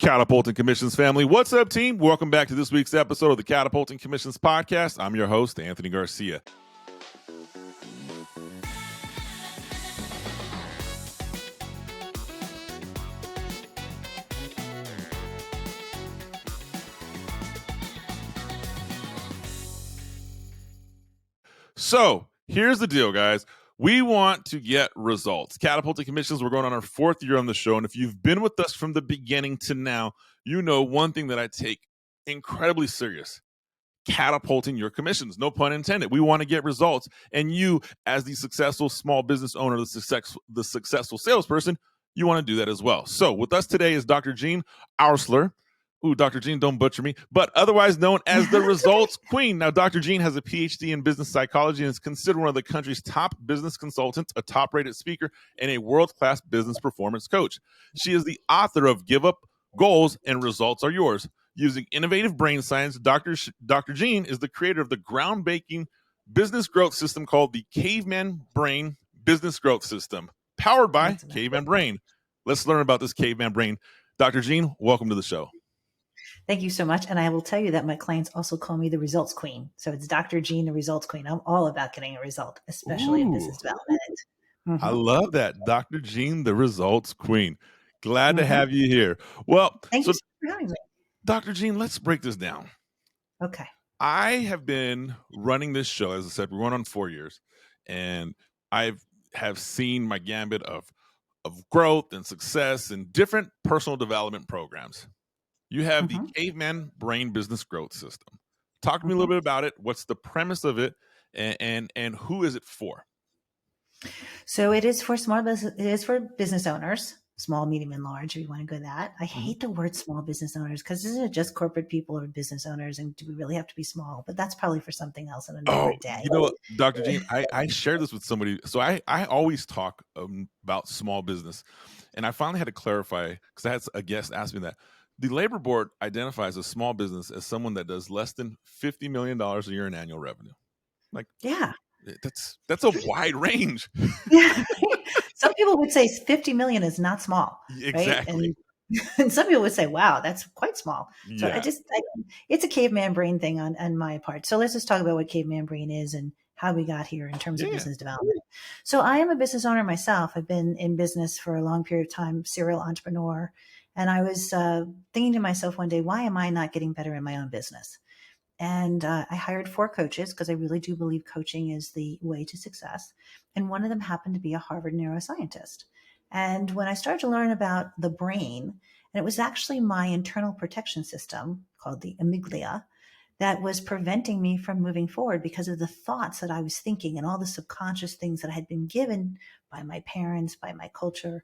Catapulting Commissions family. What's up, team? Welcome back to this week's episode of the Catapulting Commissions podcast. I'm your host, Anthony Garcia. So here's the deal, guys. We want to get results. Catapulting Commissions, we're going on our 4th year on the show. And if you've been with us from the beginning to now, you know one thing that I take incredibly serious: catapulting your commissions. No pun intended. We want to get results. And you, as the successful small business owner, the successful salesperson, you want to do that as well. So with us today is Dr. Jean Oursler. Ooh, Dr. Jean, don't butcher me, but otherwise known as the Results Queen. Now, Dr. Jean has a PhD in business psychology and is considered one of the country's top business consultants, a top-rated speaker, and a world-class business performance coach. She is the author of Give Up Goals and Results Are Yours. Using innovative brain science, Dr. Jean is the creator of the groundbreaking business growth system called the Caveman Brain Business Growth System, powered by Caveman Brain. Let's learn about this Caveman Brain. Dr. Jean, welcome to the show. Thank you so much. And I will tell you that my clients also call me the Results Queen. So it's Dr. Jean, the Results Queen. I'm all about getting a result, especially in business development. Mm-hmm. I love that. Dr. Jean, the Results Queen. Glad to have you here. Well, thank you for having me. Dr. Jean, let's break this down. Okay. I have been running this show, as I said, we're going on 4 years, and I have seen my gambit of growth and success and different personal development programs. You have the Caveman Brain Business Growth System. Talk to me a little bit about it. What's the premise of it, and who is it for? So it is for small business. It is for business owners, small, medium, and large. If you want to go that. I hate the word small business owners because isn't it just corporate people or business owners? And do we really have to be small? But that's probably for something else in another day. You know what, Dr. Jean, I shared this with somebody. So I always talk about small business, and I finally had to clarify because I had a guest ask me that. The Labor Board identifies a small business as someone that does less than $50 million a year in annual revenue. Like, yeah, that's a wide range. Yeah. Some people would say 50 million is not small. Exactly. Right? And some people would say, wow, that's quite small. So it's a caveman brain thing on my part. So let's just talk about what caveman brain is and how we got here in terms of business development. So I am a business owner myself. I've been in business for a long period of time, serial entrepreneur. And I was thinking to myself one day, why am I not getting better in my own business? And I hired 4 coaches because I really do believe coaching is the way to success. And one of them happened to be a Harvard neuroscientist. And when I started to learn about the brain, and it was actually my internal protection system called the amygdala that was preventing me from moving forward because of the thoughts that I was thinking and all the subconscious things that I had been given by my parents, by my culture,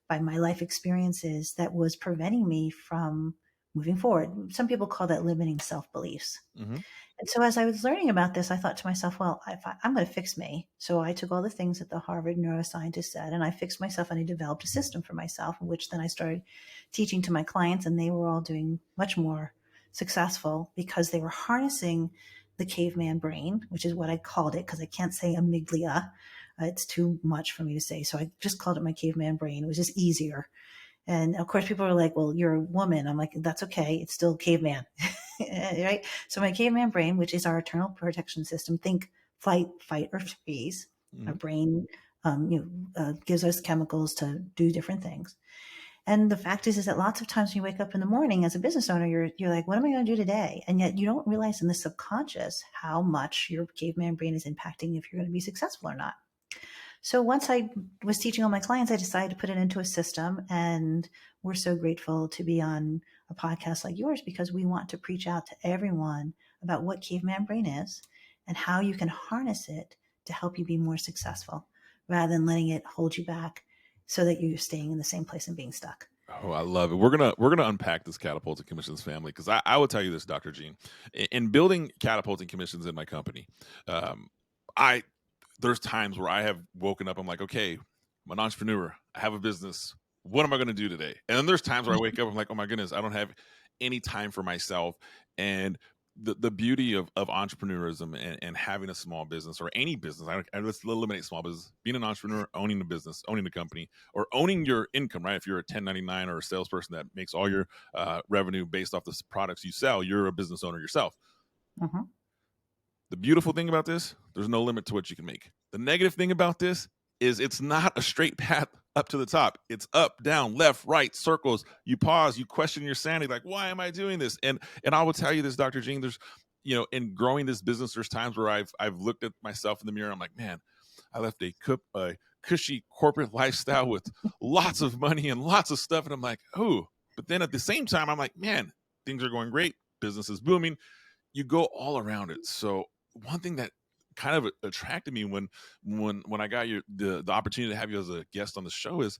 by my life experiences that was preventing me from moving forward. Some people call that limiting self-beliefs. And so as I was learning about this, I thought to myself, well, I'm going to fix me. So I took all the things that the Harvard neuroscientist said, and I fixed myself, and I developed a system for myself, which then I started teaching to my clients, and they were all doing much more successful because they were harnessing the caveman brain, which is what I called it because I can't say amygdala. It's too much for me to say. So I just called it my caveman brain. It was just easier. And of course, people are like, well, you're a woman. I'm like, that's okay. It's still caveman. Right? So my caveman brain, which is our internal protection system, think flight, fight, or freeze. Our brain gives us chemicals to do different things. And the fact is that lots of times when you wake up in the morning as a business owner, you're like, what am I going to do today? And yet you don't realize in the subconscious how much your caveman brain is impacting if you're going to be successful or not. So once I was teaching all my clients, I decided to put it into a system, and we're so grateful to be on a podcast like yours because we want to preach out to everyone about what caveman brain is and how you can harness it to help you be more successful rather than letting it hold you back so that you're staying in the same place and being stuck. Oh, I love it. We're gonna unpack this Catapulting Commissions family because I will tell you this, Dr. Jean, in building Catapulting Commissions in my company, there's times where I have woken up, I'm like, okay, I'm an entrepreneur, I have a business. What am I going to do today? And then there's times where I wake up, I'm like, oh my goodness, I don't have any time for myself. And the beauty of entrepreneurism and having a small business or any business. Let's eliminate small business. Being an entrepreneur, owning a business, owning a company, or owning your income, right? If you're a 1099 or a salesperson that makes all your revenue based off the products you sell, you're a business owner yourself. Mm-hmm. The beautiful thing about this, there's no limit to what you can make. The negative thing about this is it's not a straight path up to the top. It's up, down, left, right, circles. You pause, you question your sanity, like, why am I doing this? And I will tell you this, Dr. Jean, there's, in growing this business, there's times where I've looked at myself in the mirror. I'm like, man, I left a cushy corporate lifestyle with lots of money and lots of stuff. And I'm like, oh, but then at the same time, I'm like, man, things are going great. Business is booming. You go all around it. So one thing that kind of attracted me when I got the opportunity to have you as a guest on the show is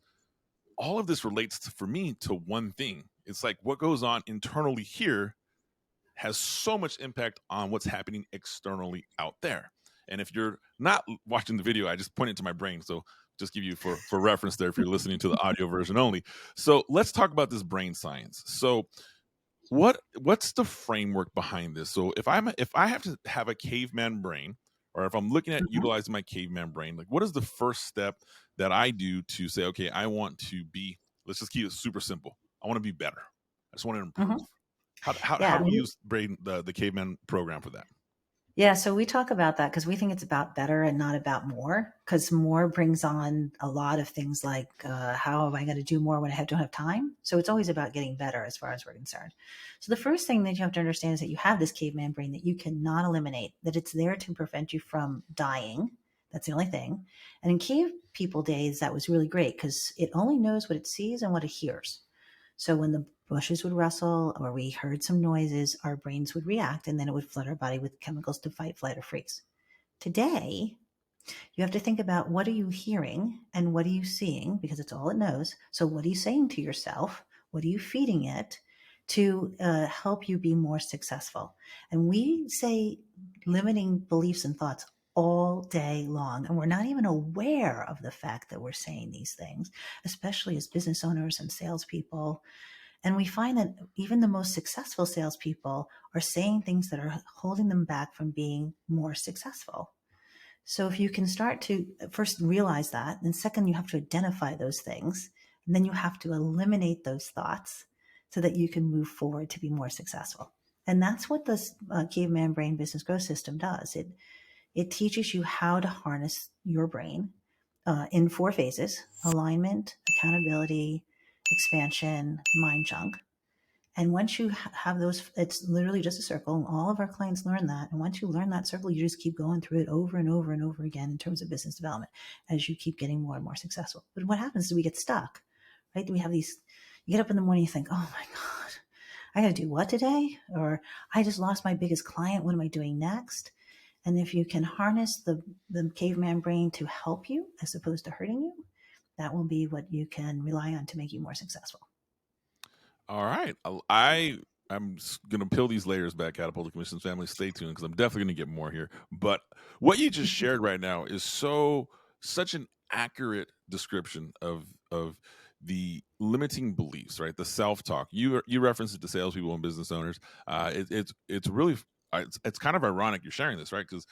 all of this relates for me to one thing. It's like what goes on internally here has so much impact on what's happening externally out there. And if you're not watching the video, I just pointed to my brain. So just give you for reference there if you're listening to the audio version only. So let's talk about this brain science. So what's the framework behind this? So if I have to have a caveman brain, or if I'm looking at utilizing my caveman brain, like what is the first step that I do to say, okay, I want to be, let's just keep it super simple. I want to be better. I just want to improve. How do you use the caveman program for that? Yeah, so we talk about that because we think it's about better and not about more, because more brings on a lot of things like how am I going to do more when I don't have time? So it's always about getting better as far as we're concerned. So the first thing that you have to understand is that you have this caveman brain that you cannot eliminate, that it's there to prevent you from dying. That's the only thing. And in cave people days, that was really great because it only knows what it sees and what it hears. So when the bushes would rustle or we heard some noises, our brains would react and then it would flood our body with chemicals to fight, flight, or freeze. Today, you have to think about what are you hearing and what are you seeing, because it's all it knows. So what are you saying to yourself? What are you feeding it to help you be more successful? And we say limiting beliefs and thoughts all day long. And we're not even aware of the fact that we're saying these things, especially as business owners and salespeople. And we find that even the most successful salespeople are saying things that are holding them back from being more successful. So if you can start to first realize that, and second, you have to identify those things, and then you have to eliminate those thoughts so that you can move forward to be more successful. And that's what this Caveman Brain Business Growth System does. It teaches you how to harness your brain in 4 phases: alignment, accountability, expansion, mind junk. And once you have those, it's literally just a circle. And all of our clients learn that. And once you learn that circle, you just keep going through it over and over and over again in terms of business development as you keep getting more and more successful. But what happens is we get stuck, right? We have these, you get up in the morning, you think, oh my God, I got to do what today? Or I just lost my biggest client. What am I doing next? And if you can harness the caveman brain to help you as opposed to hurting you, that will be what you can rely on to make you more successful. All right. I'm going to peel these layers back, Catapulting Commissions family. Stay tuned because I'm definitely going to get more here. But what you just shared right now is such an accurate description of the limiting beliefs, right? The self-talk. You referenced it to salespeople and business owners. It's really it's kind of ironic you're sharing this, right? Because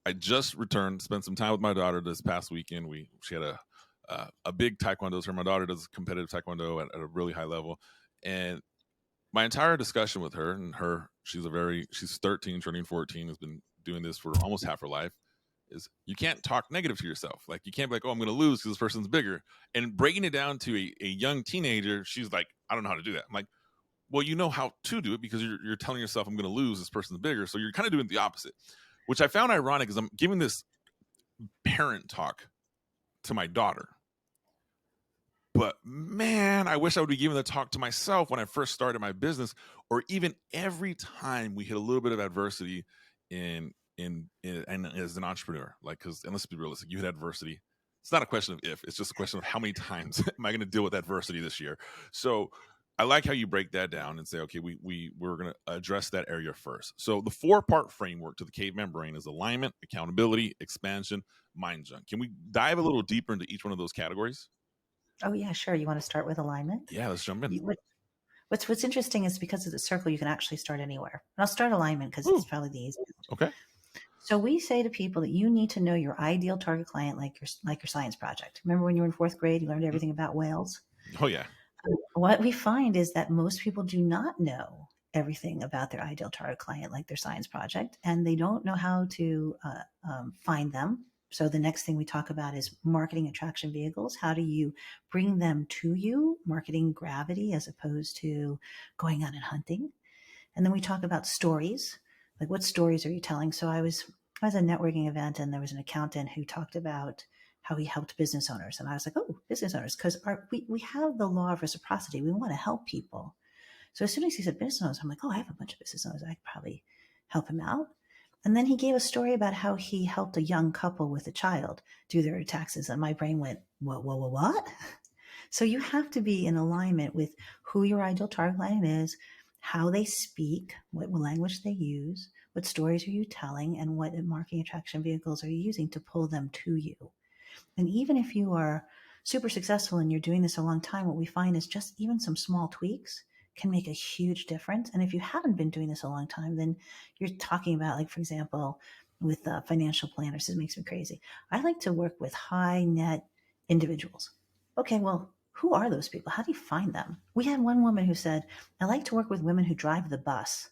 I just returned, spent some time with my daughter this past weekend. She had a big taekwondo. So my daughter does competitive taekwondo at a really high level. And my entire discussion with her, and she's 13, turning 14, has been doing this for almost half her life, is you can't talk negative to yourself. Like you can't be like, oh, I'm going to lose because this person's bigger. And breaking it down to a young teenager, she's like, I don't know how to do that. I'm like, well, you know how to do it because you're telling yourself I'm going to lose, this person's bigger. So you're kind of doing the opposite, which I found ironic is I'm giving this parent talk to my daughter. But man, I wish I would be giving the talk to myself when I first started my business, or even every time we hit a little bit of adversity in as an entrepreneur. Like, because, and let's be realistic, you hit adversity. It's not a question of if, it's just a question of how many times am I going to deal with adversity this year? So I like how you break that down and say, okay, we're going to address that area first. So the 4-part framework to the caveman brain is alignment, accountability, expansion, mind junk. Can we dive a little deeper into each one of those categories? Oh, yeah, sure. You want to start with alignment? Yeah, let's jump in. What's interesting is because of the circle, you can actually start anywhere. And I'll start alignment because it's Ooh, probably the easiest. okay. So we say to people that you need to know your ideal target client like your science project. Remember when you were in fourth grade, you learned Mm. everything about whales? Oh yeah. What we find is that most people do not know everything about their ideal target client like their science project, and they don't know how to find them. So the next thing we talk about is marketing attraction vehicles. How do you bring them to you? Marketing gravity as opposed to going out and hunting. And then we talk about stories, like what stories are you telling? So I was at a networking event and there was an accountant who talked about how he helped business owners. And I was like, oh, business owners, because we have the law of reciprocity. We want to help people. So as soon as he said business owners, I'm like, oh, I have a bunch of business owners. I could probably help him out. And then he gave a story about how he helped a young couple with a child do their taxes. And my brain went, what? So you have to be in alignment with who your ideal target client is, how they speak, what language they use, what stories are you telling, and what marketing attraction vehicles are you using to pull them to you. And even if you are super successful and you're doing this a long time, what we find is just even some small tweaks can make a huge difference. And if you haven't been doing this a long time, then you're talking about, like, for example, with financial planners, it makes me crazy. I like to work with high net individuals. Okay, well, who are those people? How do you find them? We had one woman who said, I like to work with women who drive the bus.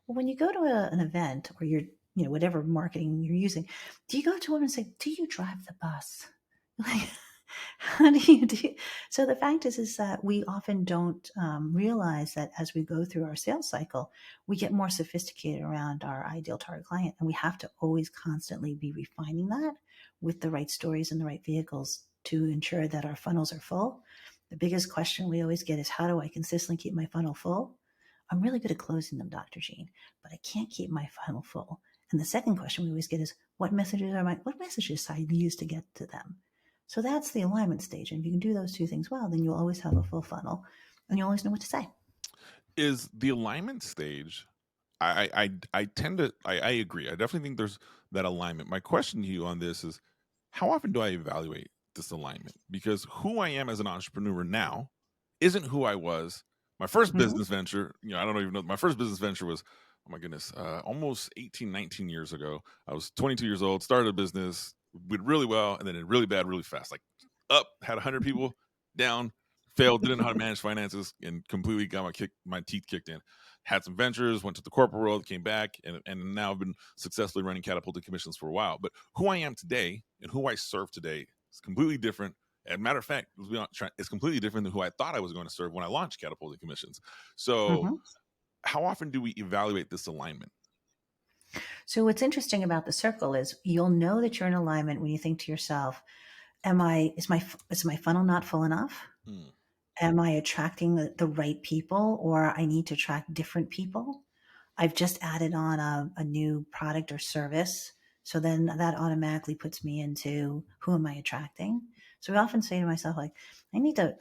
Well, when you go to an event or you're, whatever marketing you're using, do you go to a woman and say, do you drive the bus? Like, how do you do? So the fact is that we often don't realize that as we go through our sales cycle, we get more sophisticated around our ideal target client, and we have to always constantly be refining that with the right stories and the right vehicles to ensure that our funnels are full. The biggest question we always get is, how do I consistently keep my funnel full? I'm really good at closing them, Dr. Jean, but I can't keep my funnel full. And the second question we always get is, what messages I use to get to them? So that's the alignment stage. And if you can do those two things well, then you'll always have a full funnel and you'll always know what to say. Is the alignment stage, I tend to, I agree. I definitely think there's that alignment. My question to you on this is, how often do I evaluate this alignment? Because who I am as an entrepreneur now isn't who I was. My first Mm-hmm. business venture, I don't even know. My first business venture was, oh my goodness, almost 18, 19 years ago. I was 22 years old, started a business, went really well, and then it really bad, really fast. Like up, had 100 people, down, failed, didn't know how to manage finances, and completely got my teeth kicked in. Had some ventures, went to the corporate world, came back, and now I've been successfully running Catapulting commissions for a while. But who I am today and who I serve today is completely different. As a matter of fact, it's completely different than who I thought I was going to serve when I launched Catapulting commissions. So, Mm-hmm. how often do we evaluate this alignment? So what's interesting about the circle is you'll know that you're in alignment when you think to yourself, is my funnel not full enough? Hmm. Am I attracting the right people, or I need to attract different people? I've just added on a new product or service. So then that automatically puts me into who am I attracting? So I often say to myself, like, I need to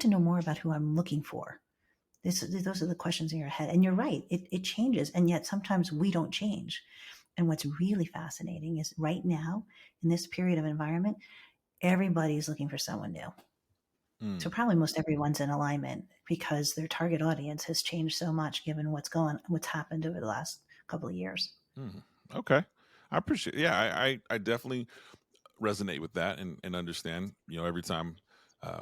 know more about who I'm looking for. Those are the questions in your head. And you're right, it changes. And yet sometimes we don't change. And what's really fascinating is right now, in this period of environment, everybody's looking for someone new. So Hmm. probably most everyone's in alignment because their target audience has changed so much given what's happened over the last couple of years. Hmm. Okay. I appreciate it. Yeah, I definitely resonate with that and understand, every time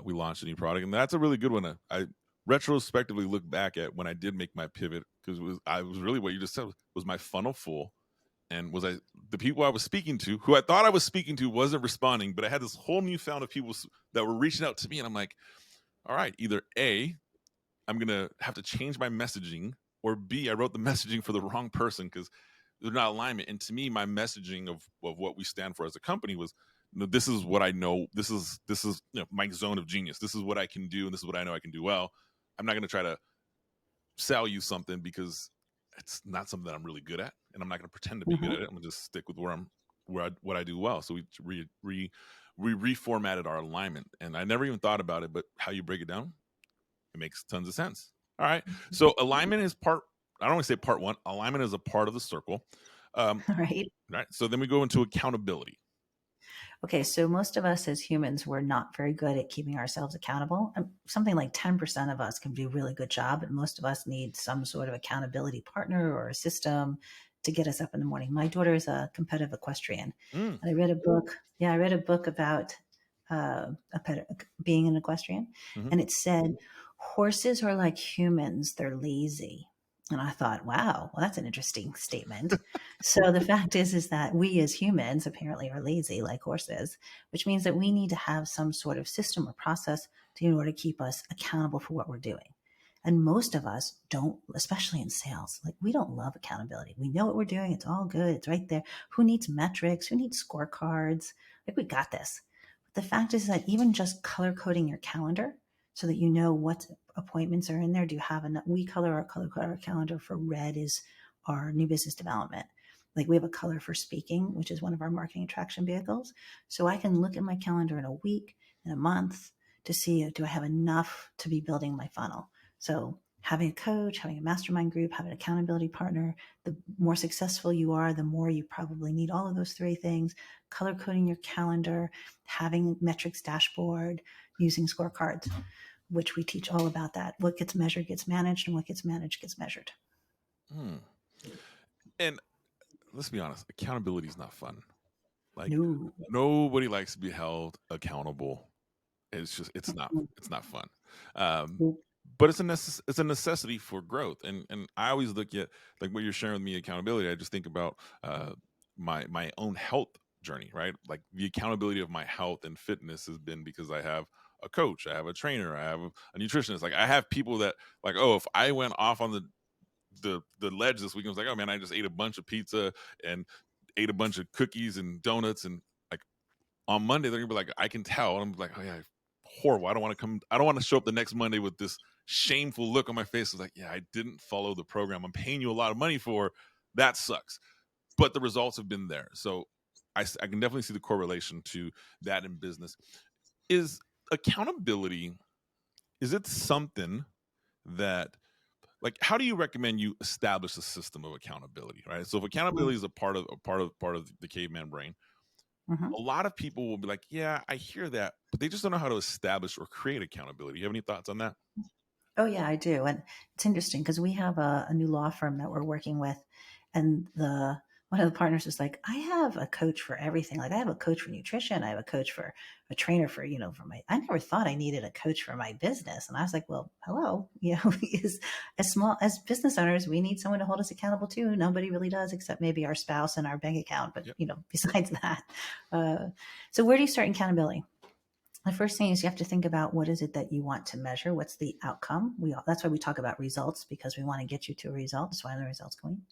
we launch a new product. And that's a really good one. I retrospectively look back at when I did make my pivot, because I was really what you just said, was my funnel full. And was the people I was speaking to, who I thought I was speaking to, wasn't responding, but I had this whole new found of people that were reaching out to me. And I'm like, all right, either A, I'm going to have to change my messaging, or B, I wrote the messaging for the wrong person because they're not alignment. And to me, my messaging of what we stand for as a company was, this is what I know. This is my zone of genius. This is what I can do, and this is what I know I can do well. I'm not going to try to sell you something because it's not something that I'm really good at, and I'm not going to pretend to be good Mm-hmm. at it. I'm going to just stick with what I do well. So we reformatted our alignment, and I never even thought about it, but how you break it down, it makes tons of sense. All right. So alignment is part, I don't want to say part one, alignment is a part of the circle. Right. Right. So then we go into accountability. Okay, so most of us as humans, we're not very good at keeping ourselves accountable. Something like 10% of us can do a really good job, and most of us need some sort of accountability partner or a system to get us up in the morning. My daughter is a competitive equestrian, and I read a book. Yeah, I read a book about being an equestrian, and it said horses are like humans; they're lazy. And I thought, wow, well, that's an interesting statement. So the fact is that we as humans apparently are lazy like horses, which means that we need to have some sort of system or process in order to keep us accountable for what we're doing. And most of us don't, especially in sales, like we don't love accountability. We know what we're doing. It's all good. It's right there. Who needs metrics? Who needs scorecards? Like we got this. But the fact is that even just color coding your calendar so that you know what appointments are in there. Do you have enough? We color our calendar for red is our new business development. Like we have a color for speaking, which is one of our marketing attraction vehicles. So I can look at my calendar in a week, in a month to see, do I have enough to be building my funnel? So having a coach, having a mastermind group, having an accountability partner, the more successful you are, the more you probably need all of those three things: color coding your calendar, having metrics dashboard, using scorecards, which we teach all about that. What gets measured gets managed, and what gets managed gets measured. And let's be honest, accountability is not fun. Like No. nobody likes to be held accountable. It's not fun. But it's a necessity for growth. And I always look at like what you're sharing with me, accountability. I just think about my own health journey, right? Like the accountability of my health and fitness has been because I have a coach, I have a trainer, I have a nutritionist. Like I have people that like, oh, if I went off on the ledge this week, I was like, oh man, I just ate a bunch of pizza and ate a bunch of cookies and donuts, and like on Monday they're gonna be like, I can tell. And I'm like, oh yeah, horrible. I don't want to show up the next Monday with this shameful look on my face. It's like, yeah, I didn't follow the program I'm paying you a lot of money for. That sucks. But the results have been there. So I can definitely see the correlation to that in business. Is accountability, is it something that, like, how do you recommend you establish a system of accountability, right? So if accountability is a part of the caveman brain, a lot of people will be like, yeah, I hear that, but they just don't know how to establish or create accountability. You have any thoughts on that? Oh yeah, I do. And it's interesting because we have a new law firm that we're working with, and one of the partners was like, I have a coach for everything. Like I have a coach for nutrition. I have a coach for a trainer for, for I never thought I needed a coach for my business. And I was like, well, hello, as business owners, we need someone to hold us accountable too. Nobody really does except maybe our spouse and our bank account. But, besides that, so where do you start in accountability? The first thing is you have to think about what is it that you want to measure? What's the outcome? That's why we talk about results, because we want to get you to a result. That's why the result's going.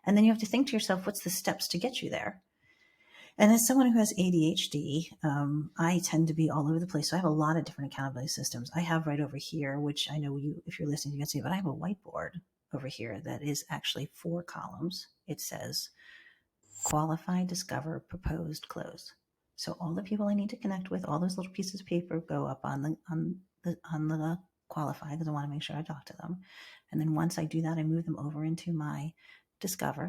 And then you have to think to yourself, what's the steps to get you there? And as someone who has ADHD, I tend to be all over the place. So I have a lot of different accountability systems. I have right over here, which I know if you're listening, you can see, but I have a whiteboard over here that is actually 4 columns. It says qualify, discover, proposed, close. So all the people I need to connect with, all those little pieces of paper go up on the qualify, because I want to make sure I talk to them. And then once I do that, I move them over into my discover,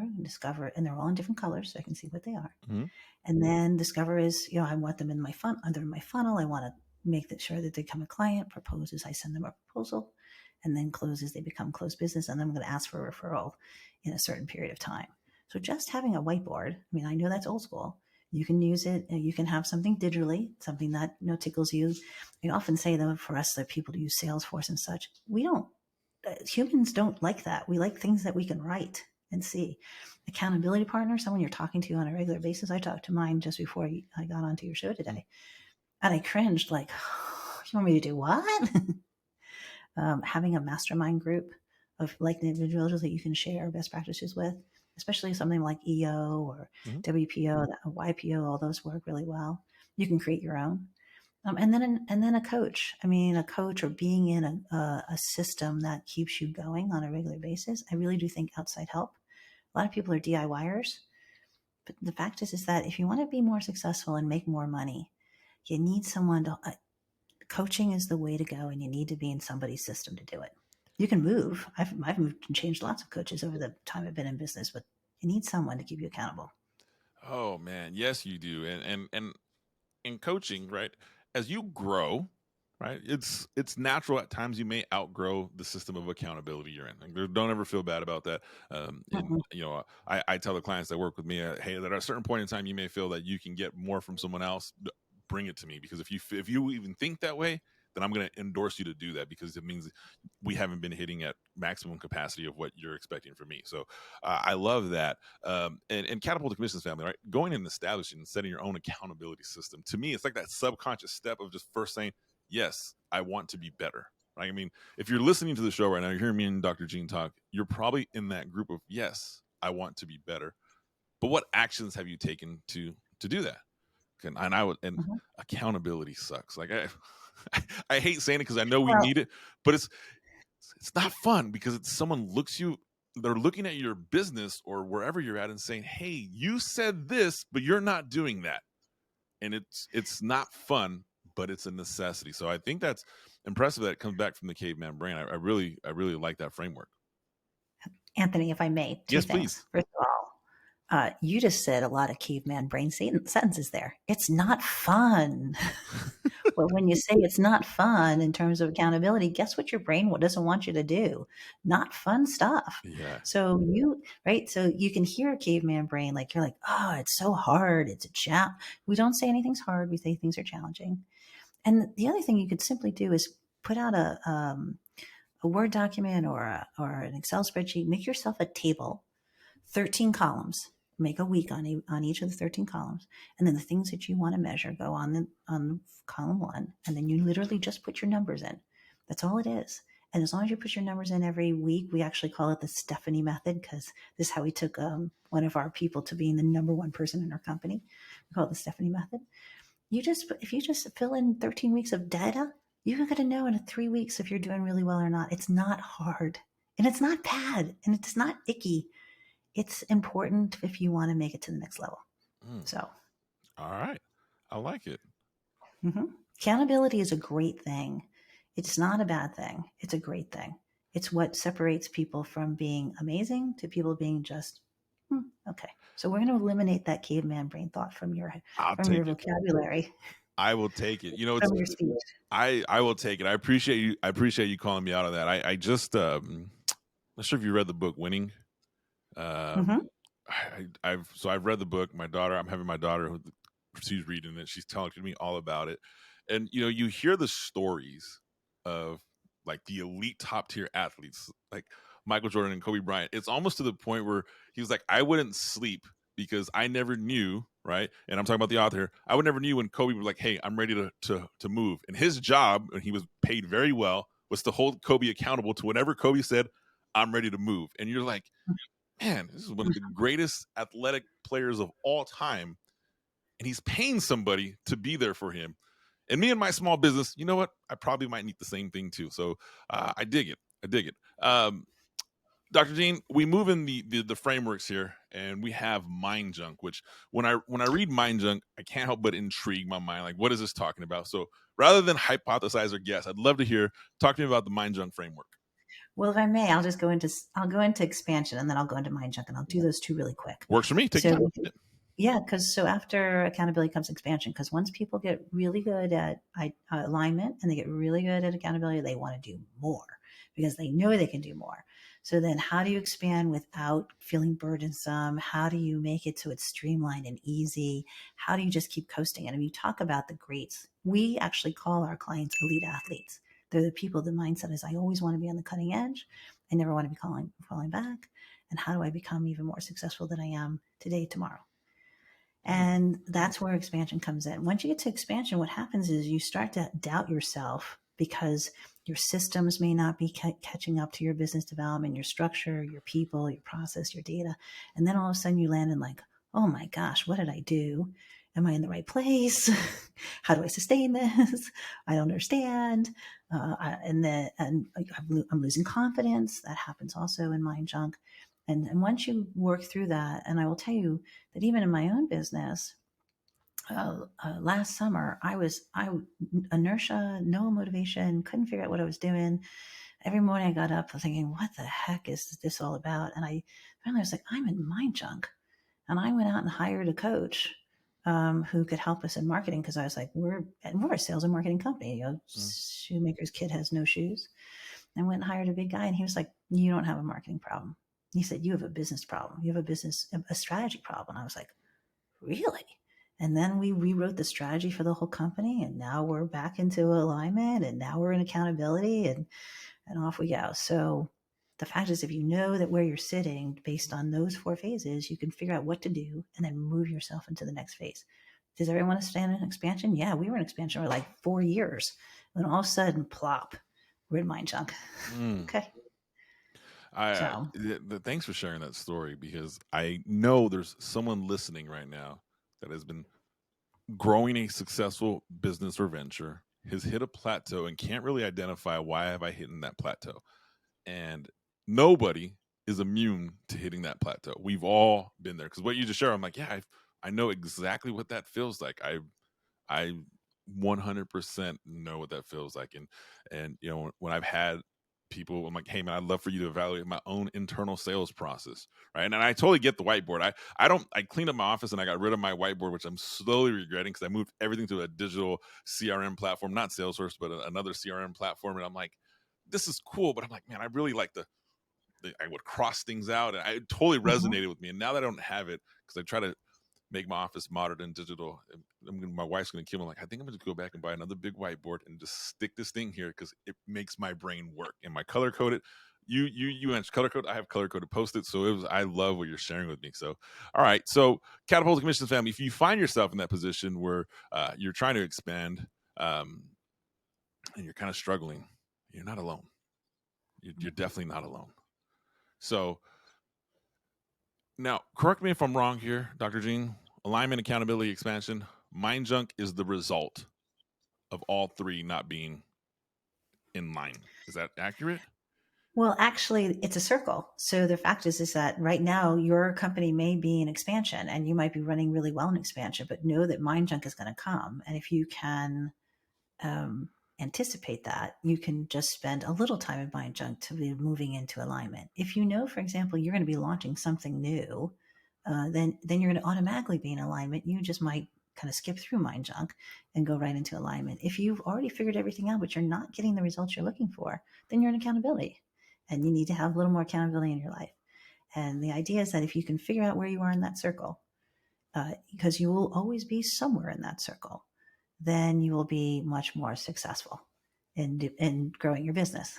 and they're all in different colors so I can see what they are. And then discover is, I want them in my under my funnel. I want to make sure that they become a client. Proposes, I send them a proposal. And then closes, they become closed business. And then I'm going to ask for a referral in a certain period of time. So just having a whiteboard, I know that's old school. You can use it. You can have something digitally, something that tickles you. I often say, though, for us, that people use Salesforce and such, we don't. Humans don't like that. We like things that we can write and see. Accountability partner, someone you're talking to on a regular basis. I talked to mine just before I got onto your show today, and I cringed like, you want me to do what? Having a mastermind group of like individuals that you can share best practices with, especially something like EO or WPO, YPO, all those work really well. You can create your own. And then a coach. A coach, or being in a system that keeps you going on a regular basis. I really do think outside help. A lot of people are DIYers, but the fact is that if you want to be more successful and make more money, you need someone to. Coaching is the way to go, and you need to be in somebody's system to do it. You can move. I've moved and changed lots of coaches over the time I've been in business, but you need someone to keep you accountable. Oh man, yes, you do. And in coaching, right, as you grow, right, it's natural at times you may outgrow the system of accountability you're in. Like, don't ever feel bad about that. And Mhm. I tell the clients that work with me, hey, that at a certain point in time you may feel that you can get more from someone else. Bring it to me, because if you even think that way, then I'm going to endorse you to do that, because it means we haven't been hitting at maximum capacity of what you're expecting from me. So I love that. And Catapulting Commissions family, right? Going and establishing and setting your own accountability system. To me, it's like that subconscious step of just first saying, yes, I want to be better. Right? I mean, if you're listening to the show right now, you're hearing me and Dr. Gene talk, you're probably in that group of, yes, I want to be better. But what actions have you taken to do that? And Mhm. accountability sucks. Like I hate saying it because I know we Well, need it, but it's not fun, because it's someone they're looking at your business or wherever you're at and saying, hey, you said this, but you're not doing that. And it's not fun, but it's a necessity. So I think that's impressive that it comes back from the caveman brain. I really like that framework. Anthony, if I may, two Yes, things. please. First of all, you just said a lot of caveman brain sentences there. It's not fun. Well, when you say it's not fun in terms of accountability, guess what your brain doesn't want you to do? Not fun stuff. Yeah. So right? So you can hear a caveman brain, like you're like, oh, it's so hard. It's a challenge. We don't say anything's hard. We say things are challenging. And the other thing you could simply do is put out a Word document or an Excel spreadsheet. Make yourself a table, 13 columns. Make a week on each of the 13 columns, and then the things that you want to measure go on column 1, and then you literally just put your numbers in. That's all it is. And as long as you put your numbers in every week, we actually call it the Stephanie method, because this is how we took one of our people to being the number one person in our company. We call it the Stephanie method. If you just fill in 13 weeks of data, you're going to know in 3 weeks if you're doing really well or not. It's not hard, and it's not bad, and it's not icky. It's important if you want to make it to the next level. Mm, So, all right. I like it. accountability is a great thing. It's not a bad thing. It's a great thing. It's what separates people from being amazing to people being just okay. So we're going to eliminate that caveman brain thought from your I'll take it. vocabulary, I will take it. It's from your speech. I will take it. I appreciate you calling me out on that. I just not sure if you read the book Winning. Um Mm-hmm. I've read the book. I'm having my daughter, she's reading it. She's telling me all about it. And you hear the stories of like the elite top tier athletes like Michael Jordan and Kobe Bryant. It's almost to the point where he was like, I wouldn't sleep because I never knew, right? And I'm talking about the author. I would never knew when Kobe was like, hey, I'm ready to move. And his job, and he was paid very well, was to hold Kobe accountable to whenever Kobe said, I'm ready to move. And you're like, man, this is one of the greatest athletic players of all time, and he's paying somebody to be there for him. And me and my small business, you know what? I probably might need the same thing too. So I dig it. I dig it. Dr. Gene, we move in the frameworks here, and we have mind junk. Which when I read mind junk, I can't help but intrigue my mind. Like, what is this talking about? So rather than hypothesize or guess, I'd love to hear. Talk to me about the mind junk framework. Well, if I may, I'll go into expansion, and then I'll go into mind junk, and I'll do those two really quick. Works for me. Take your So time. yeah, because so after accountability comes expansion. Because once people get really good at alignment and they get really good at accountability, they want to do more because they know they can do more. So then, how do you expand without feeling burdensome? How do you make it so it's streamlined and easy? How do you just keep coasting? And when you talk about the greats, we actually call our clients elite athletes. They're the people. The mindset is, I always want to be on the cutting edge. I never want to be falling back. And how do I become even more successful than I am today, tomorrow? And that's where expansion comes in. Once you get to expansion, what happens is you start to doubt yourself because your systems may not be catching up to your business development, your structure, your people, your process, your data. And then all of a sudden you land in like, oh my gosh, what did I do? Am I in the right place? How do I sustain this? I don't understand. And I'm losing confidence. That happens also in mind junk. And once you work through that, and I will tell you that even in my own business, last summer, I inertia, no motivation, couldn't figure out what I was doing. Every morning I got up thinking, what the heck is this all about? And I finally was like, I'm in mind junk. And I went out and hired a coach who could help us in marketing, because I was like, we're a sales and marketing company. Shoemaker's kid has no shoes. And went and hired a big guy, and he was like, you don't have a marketing problem. He said, you have a business problem. You have a strategy problem. I was like, really? And then we rewrote the strategy for the whole company, and now we're back into alignment, and now we're in accountability, and off we go. So the fact is, if you know that where you're sitting based on those 4 phases, you can figure out what to do and then move yourself into the next phase. Does everyone want to stand in expansion? Yeah, we were in expansion for like 4 years. And all of a sudden, plop, we're in mind junk. Okay. Thanks for sharing that story, because I know there's someone listening right now that has been growing a successful business or venture, has hit a plateau and can't really identify, why have I hit that plateau? And nobody is immune to hitting that plateau. We've all been there, because what you just shared, I'm like, yeah, I know exactly what that feels like. I 100% know what that feels like. And you know, when I've had people, I'm like, hey man, I'd love for you to evaluate my own internal sales process, right? And I totally get the whiteboard. I cleaned up my office and I got rid of my whiteboard, which I'm slowly regretting, because I moved everything to a digital CRM platform, not Salesforce, but another CRM platform. And I'm like, this is cool, but I'm like, man, I really like I would cross things out, and it totally resonated with me. And now that I don't have it, because I try to make my office modern and digital, my wife's going to kill me. Like, I think I'm going to go back and buy another big whiteboard and just stick this thing here, because it makes my brain work. And my color coded, you mentioned color code. I have color coded Post-it, so I love what you're sharing with me. So, all right, so Catapulting Commissions family, if you find yourself in that position where you're trying to expand, and you're kind of struggling, you're not alone. You're definitely not alone. So now, correct me if I'm wrong here, Dr. Jean. Alignment, accountability, expansion. Mind junk is the result of all 3 not being in line. Is that accurate? Well, actually, it's a circle. So the fact is that right now your company may be in expansion, and you might be running really well in expansion, but know that mind junk is going to come. And if you can anticipate that, you can just spend a little time in mind junk to be moving into alignment. If you know, for example, you're going to be launching something new, then you're going to automatically be in alignment. You just might kind of skip through mind junk and go right into alignment. If you've already figured everything out, but you're not getting the results you're looking for, then you're in accountability, and you need to have a little more accountability in your life. And the idea is that if you can figure out where you are in that circle, because you will always be somewhere in that circle, then you will be much more successful in growing your business.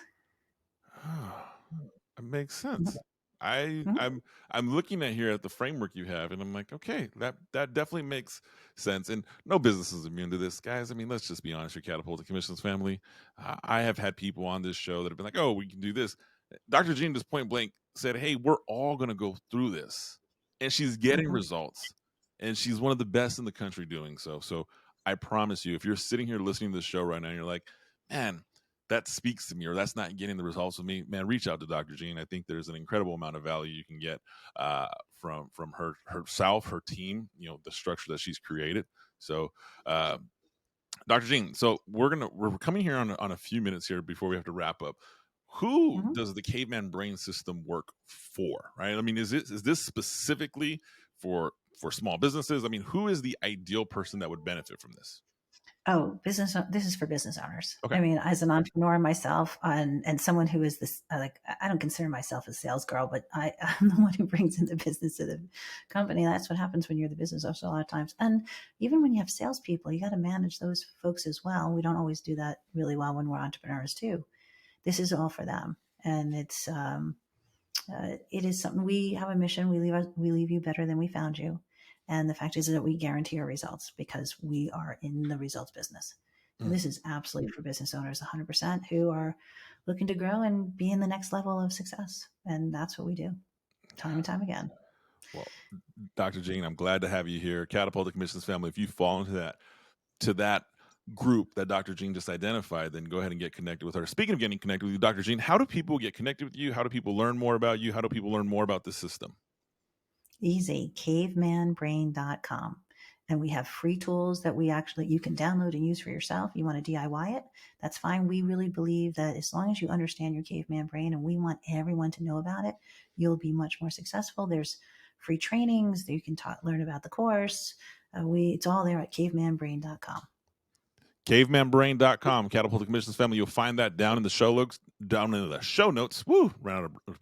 It makes sense. I'm looking at here at the framework you have, and I'm like, okay, that definitely makes sense. And no business is immune to this, guys. I mean, let's just be honest. Your Catapulting Commissions family. I have had people on this show that have been like, oh, we can do this. Dr. Jean just point blank said, hey, we're all going to go through this, and she's getting results, and she's one of the best in the country doing so. So I promise you, if you're sitting here listening to the show right now, and you're like, man, that speaks to me, or that's not getting the results with me, man, reach out to Dr. Jean. I think there's an incredible amount of value you can get from herself, her team, you know, the structure that she's created. So, Dr. Jean, so we're coming here on a few minutes here before we have to wrap up. Who does the Caveman brain system work for? Right? I mean, is this specifically for small businesses? I mean, who is the ideal person that would benefit from this? Oh, this is for business owners. Okay. I mean, as an entrepreneur myself, and someone who is this, like, I don't consider myself a sales girl, but I'm the one who brings in the business to the company. That's what happens when you're the business owner a lot of times. And even when you have salespeople, you got to manage those folks as well. We don't always do that really well when we're entrepreneurs too. This is all for them. And it is something. We have a mission. We leave you better than we found you. And the fact is that we guarantee our results because we are in the results business. So this is absolutely for business owners 100% who are looking to grow and be in the next level of success. And that's what we do time and time again. Well, Dr. Jean, I'm glad to have you here. Catapulting Commissions family, if you fall into that group that Dr. Jean just identified, then go ahead and get connected with her. Speaking of getting connected with you, Dr. Jean, how do people get connected with you? How do people learn more about you? How do people learn more about the system? Easy, cavemanbrain.com. And we have free tools that you can download and use for yourself. You want to DIY it? That's fine. We really believe that as long as you understand your caveman brain, and we want everyone to know about it, you'll be much more successful. There's free trainings that you can learn about the course. It's all there at cavemanbrain.com. Cavemanbrain.com, Catapulting Commissions family. You'll find that down in the show notes. Woo, ran out of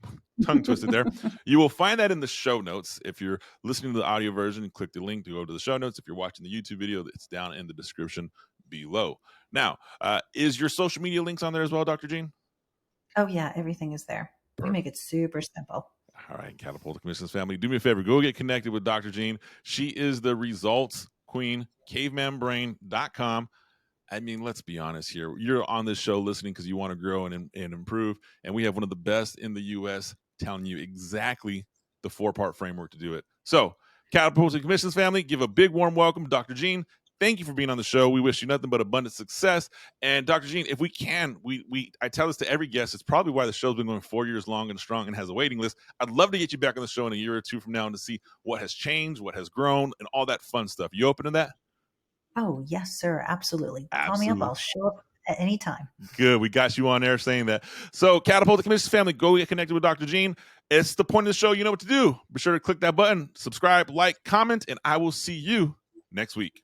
tongue twisted there. You will find that in the show notes. If you're listening to the audio version, click the link to go to the show notes. If you're watching the YouTube video, it's down in the description below. Now, is your social media links on there as well, Dr. Jean? Oh, yeah, everything is there. Perfect. We make it super simple. All right, Catapulting Commissions family, do me a favor. Go get connected with Dr. Jean. She is the results queen, cavemanbrain.com. I mean, let's be honest here. You're on this show listening because you want to grow and improve. And we have one of the best in the U.S. telling you exactly the 4-part framework to do it. So, Catapulting Commissions family, give a big warm welcome to Dr. Jean. Thank you for being on the show. We wish you nothing but abundant success. And Dr. Jean, if we can, I tell this to every guest. It's probably why the show's been going 4 years long and strong and has a waiting list. I'd love to get you back on the show in a year or two from now and to see what has changed, what has grown, and all that fun stuff. You open to that? Oh, yes, sir. Absolutely. Call me up. I'll show up at any time. Good. We got you on there saying that. So, Catapulting Commissions family, go get connected with Dr. Jean. It's the point of the show. You know what to do. Be sure to click that button, subscribe, like, comment, and I will see you next week.